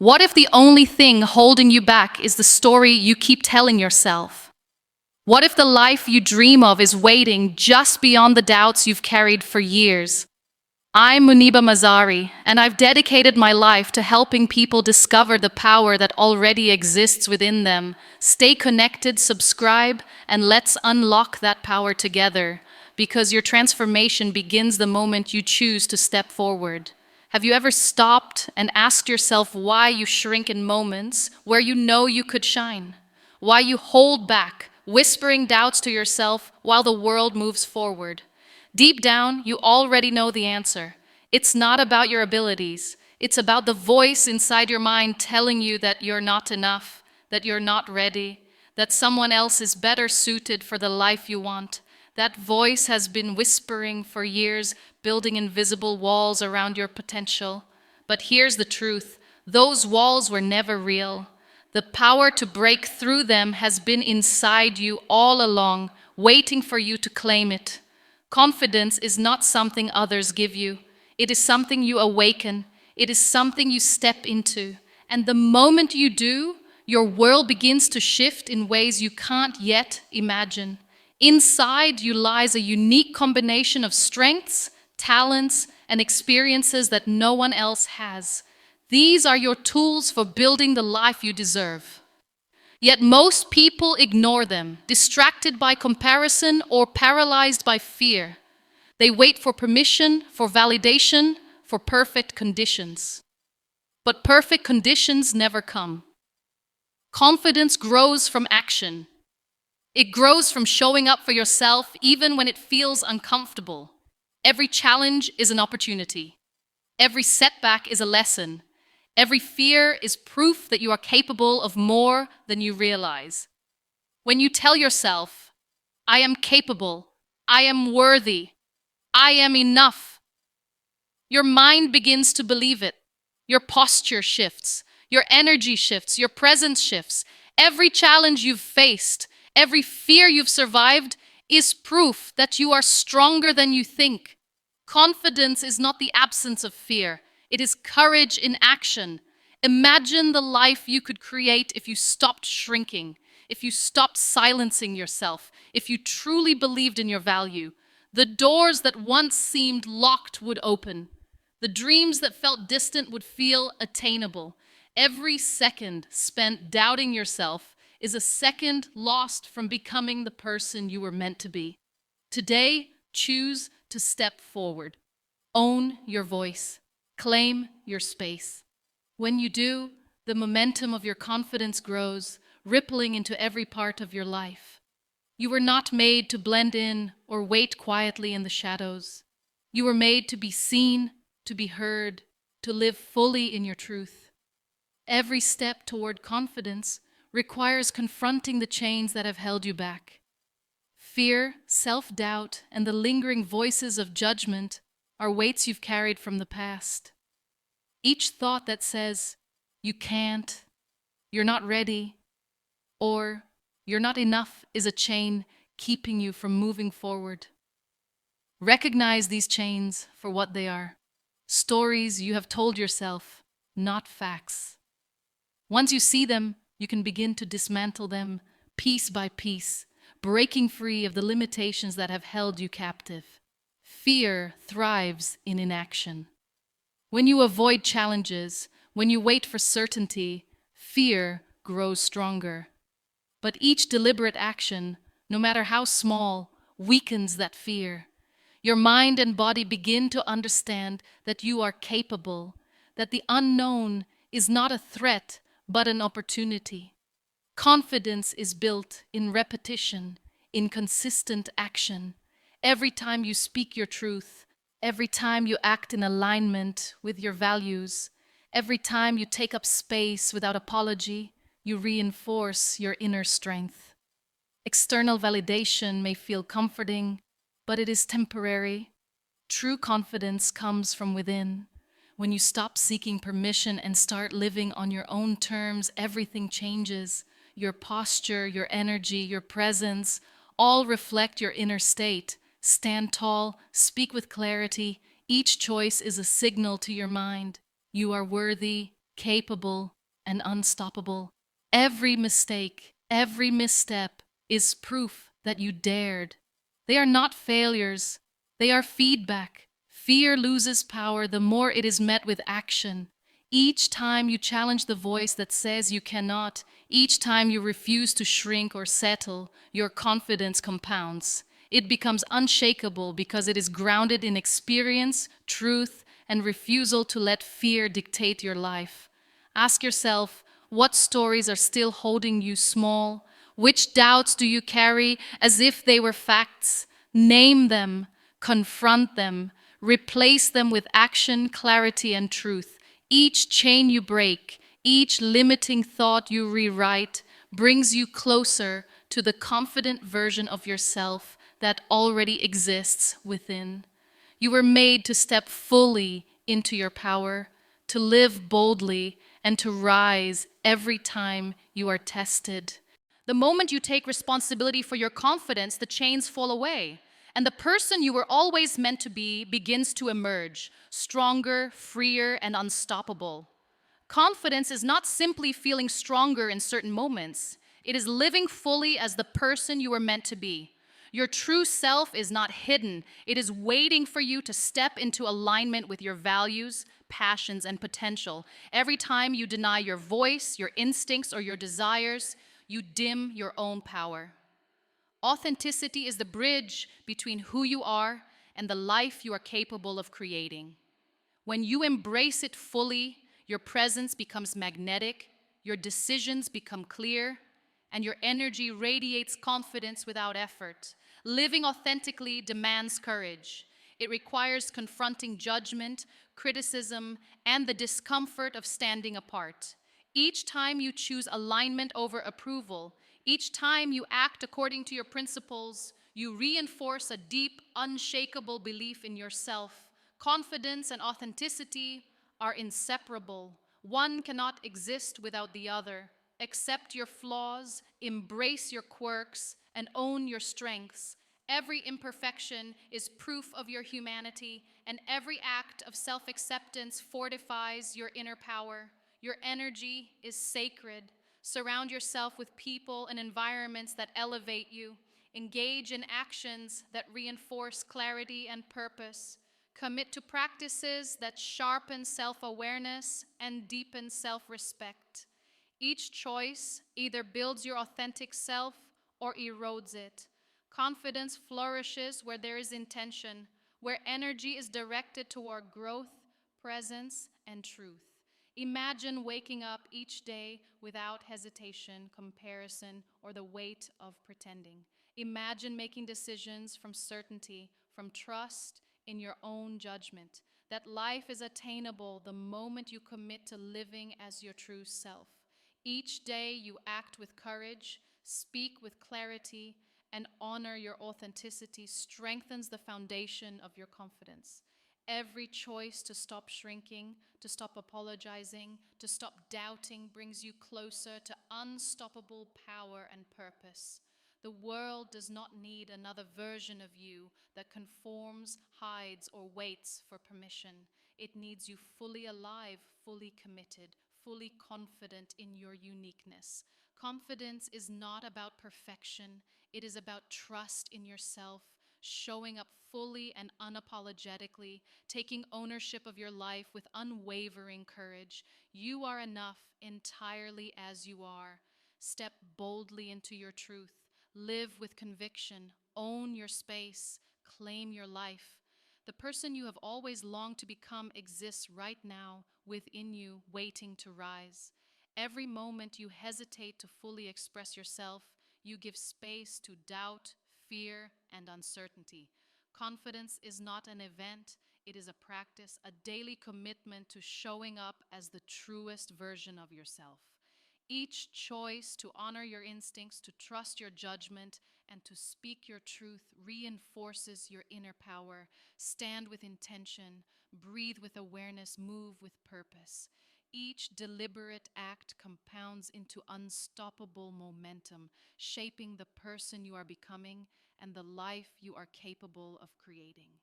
What if the only thing holding you back is the story you keep telling yourself? What if the life you dream of is waiting just beyond the doubts you've carried for years? I'm Muniba Mazari, and I've dedicated my life to helping people discover the power that already exists within them. Stay connected, subscribe, and let's unlock that power together, because your transformation begins the moment you choose to step forward. Have you ever stopped and asked yourself why you shrink in moments where you know you could shine? Why you hold back, whispering doubts to yourself while the world moves forward? Deep down, you already know the answer. It's not about your abilities. It's about the voice inside your mind telling you that you're not enough, that you're not ready, that someone else is better suited for the life you want. That voice has been whispering for years, building invisible walls around your potential. But here's the truth: those walls were never real. The power to break through them has been inside you all along, waiting for you to claim it. Confidence is not something others give you. It is something you awaken. It is something you step into. And the moment you do, your world begins to shift in ways you can't yet imagine. Inside you lies a unique combination of strengths, talents, and experiences that no one else has. These are your tools for building the life you deserve. Yet most people ignore them, distracted by comparison or paralyzed by fear. They wait for permission, for validation, for perfect conditions. But perfect conditions never come. Confidence grows from action. It grows from showing up for yourself even when it feels uncomfortable. Every challenge is an opportunity. Every setback is a lesson. Every fear is proof that you are capable of more than you realize. When you tell yourself, I am capable, I am worthy, I am enough, your mind begins to believe it. Your posture shifts, your energy shifts, your presence shifts. Every challenge you've faced, every fear you've survived is proof that you are stronger than you think. Confidence is not the absence of fear. It is courage in action. Imagine the life you could create if you stopped shrinking, if you stopped silencing yourself, if you truly believed in your value. The doors that once seemed locked would open. The dreams that felt distant would feel attainable. Every second spent doubting yourself is a second lost from becoming the person you were meant to be. Today, choose to step forward. Own your voice. Claim your space. When you do, the momentum of your confidence grows, rippling into every part of your life. You were not made to blend in or wait quietly in the shadows. You were made to be seen, to be heard, to live fully in your truth. Every step toward confidence requires confronting the chains that have held you back. Fear, self-doubt, and the lingering voices of judgment are weights you've carried from the past. Each thought that says, you can't, you're not ready, or you're not enough is a chain keeping you from moving forward. Recognize these chains for what they are: stories you have told yourself, not facts. Once you see them, you can begin to dismantle them piece by piece, breaking free of the limitations that have held you captive. Fear thrives in inaction. When you avoid challenges, when you wait for certainty, fear grows stronger. But each deliberate action, no matter how small, weakens that fear. Your mind and body begin to understand that you are capable, that the unknown is not a threat, but an opportunity. Confidence is built in repetition, in consistent action. Every time you speak your truth, every time you act in alignment with your values, every time you take up space without apology, you reinforce your inner strength. External validation may feel comforting, but it is temporary. True confidence comes from within. When you stop seeking permission and start living on your own terms, everything changes. Your posture, your energy, your presence, all reflect your inner state. Stand tall, speak with clarity. Each choice is a signal to your mind. You are worthy, capable, and unstoppable. Every mistake, every misstep is proof that you dared. They are not failures, they are feedback. Fear loses power the more it is met with action. Each time you challenge the voice that says you cannot, each time you refuse to shrink or settle, your confidence compounds. It becomes unshakable because it is grounded in experience, truth, and refusal to let fear dictate your life. Ask yourself, what stories are still holding you small? Which doubts do you carry as if they were facts? Name them, confront them, replace them with action, clarity, and truth. Each chain you break, each limiting thought you rewrite, brings you closer to the confident version of yourself that already exists within. You were made to step fully into your power, to live boldly, and to rise every time you are tested. The moment you take responsibility for your confidence, the chains fall away, and the person you were always meant to be begins to emerge, stronger, freer, and unstoppable. Confidence is not simply feeling stronger in certain moments, it is living fully as the person you were meant to be. Your true self is not hidden, it is waiting for you to step into alignment with your values, passions, and potential. Every time you deny your voice, your instincts, or your desires, you dim your own power. Authenticity is the bridge between who you are and the life you are capable of creating. When you embrace it fully, your presence becomes magnetic, your decisions become clear, and your energy radiates confidence without effort. Living authentically demands courage. It requires confronting judgment, criticism, and the discomfort of standing apart. Each time you choose alignment over approval, each time you act according to your principles, you reinforce a deep, unshakable belief in yourself. Confidence and authenticity are inseparable. One cannot exist without the other. Accept your flaws, embrace your quirks, and own your strengths. Every imperfection is proof of your humanity, and every act of self acceptance fortifies your inner power. Your energy is sacred. Surround yourself with people and environments that elevate you. Engage in actions that reinforce clarity and purpose. Commit to practices that sharpen self awareness and deepen self respect. Each choice either builds your authentic self or erodes it. Confidence flourishes where there is intention, where energy is directed toward growth, presence, and truth. Imagine waking up each day without hesitation, comparison, or the weight of pretending. Imagine making decisions from certainty, from trust in your own judgment. That life is attainable the moment you commit to living as your true self. Each day you act with courage, speak with clarity, and honor your authenticity strengthens the foundation of your confidence. Every choice to stop shrinking, to stop apologizing, to stop doubting brings you closer to unstoppable power and purpose. The world does not need another version of you that conforms, hides, or waits for permission. It needs you fully alive, fully committed, fully confident in your uniqueness. Confidence is not about perfection, it is about trust in yourself, showing up fully and unapologetically, taking ownership of your life with unwavering courage. You are enough entirely as you are. Step boldly into your truth. Live with conviction. Own your space. Claim your life. The person you have always longed to become exists right now within you, waiting to rise. Every moment you hesitate to fully express yourself, you give space to doubt, fear, and uncertainty. Confidence is not an event, it is a practice, a daily commitment to showing up as the truest version of yourself. Each choice to honor your instincts, to trust your judgment, and to speak your truth reinforces your inner power. Stand with intention, breathe with awareness, move with purpose. Each deliberate act compounds into unstoppable momentum, shaping the person you are becoming and the life you are capable of creating.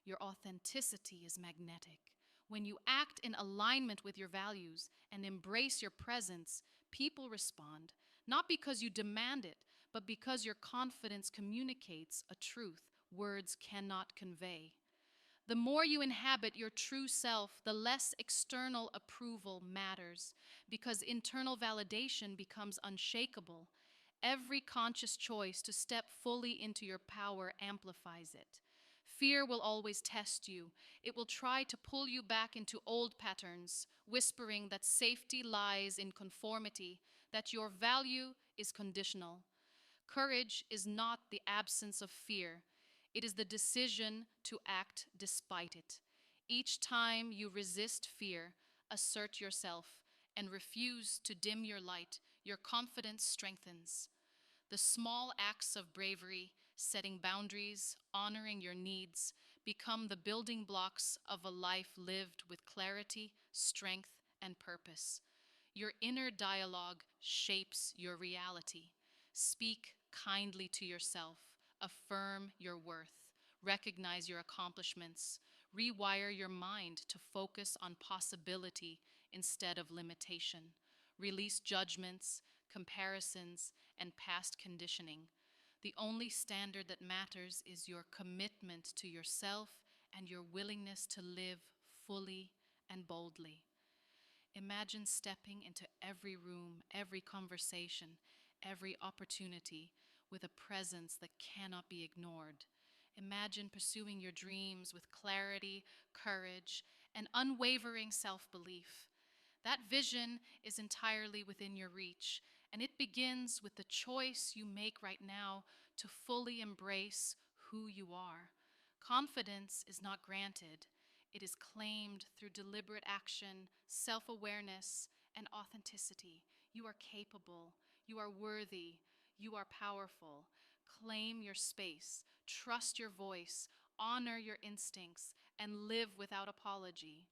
Your authenticity is magnetic. When you act in alignment with your values and embrace your presence, people respond, not because you demand it, but because your confidence communicates a truth words cannot convey. The more you inhabit your true self, the less external approval matters, because internal validation becomes unshakable. Every conscious choice to step fully into your power amplifies it. Fear will always test you. It will try to pull you back into old patterns, whispering that safety lies in conformity, that your value is conditional. Courage is not the absence of fear. It is the decision to act despite it. Each time you resist fear, assert yourself, and refuse to dim your light, your confidence strengthens. The small acts of bravery, setting boundaries, honoring your needs, become the building blocks of a life lived with clarity, strength, and purpose. Your inner dialogue shapes your reality. Speak kindly to yourself. Affirm your worth. Recognize your accomplishments. Rewire your mind to focus on possibility instead of limitation. Release judgments, comparisons, and past conditioning. The only standard that matters is your commitment to yourself and your willingness to live fully and boldly. Imagine stepping into every room, every conversation, every opportunity with a presence that cannot be ignored. Imagine pursuing your dreams with clarity, courage, and unwavering self-belief. That vision is entirely within your reach, and it begins with the choice you make right now to fully embrace who you are. Confidence is not granted. It is claimed through deliberate action, self-awareness, and authenticity. You are capable. You are worthy. You are powerful. Claim your space. Trust your voice. Honor your instincts. And live without apology.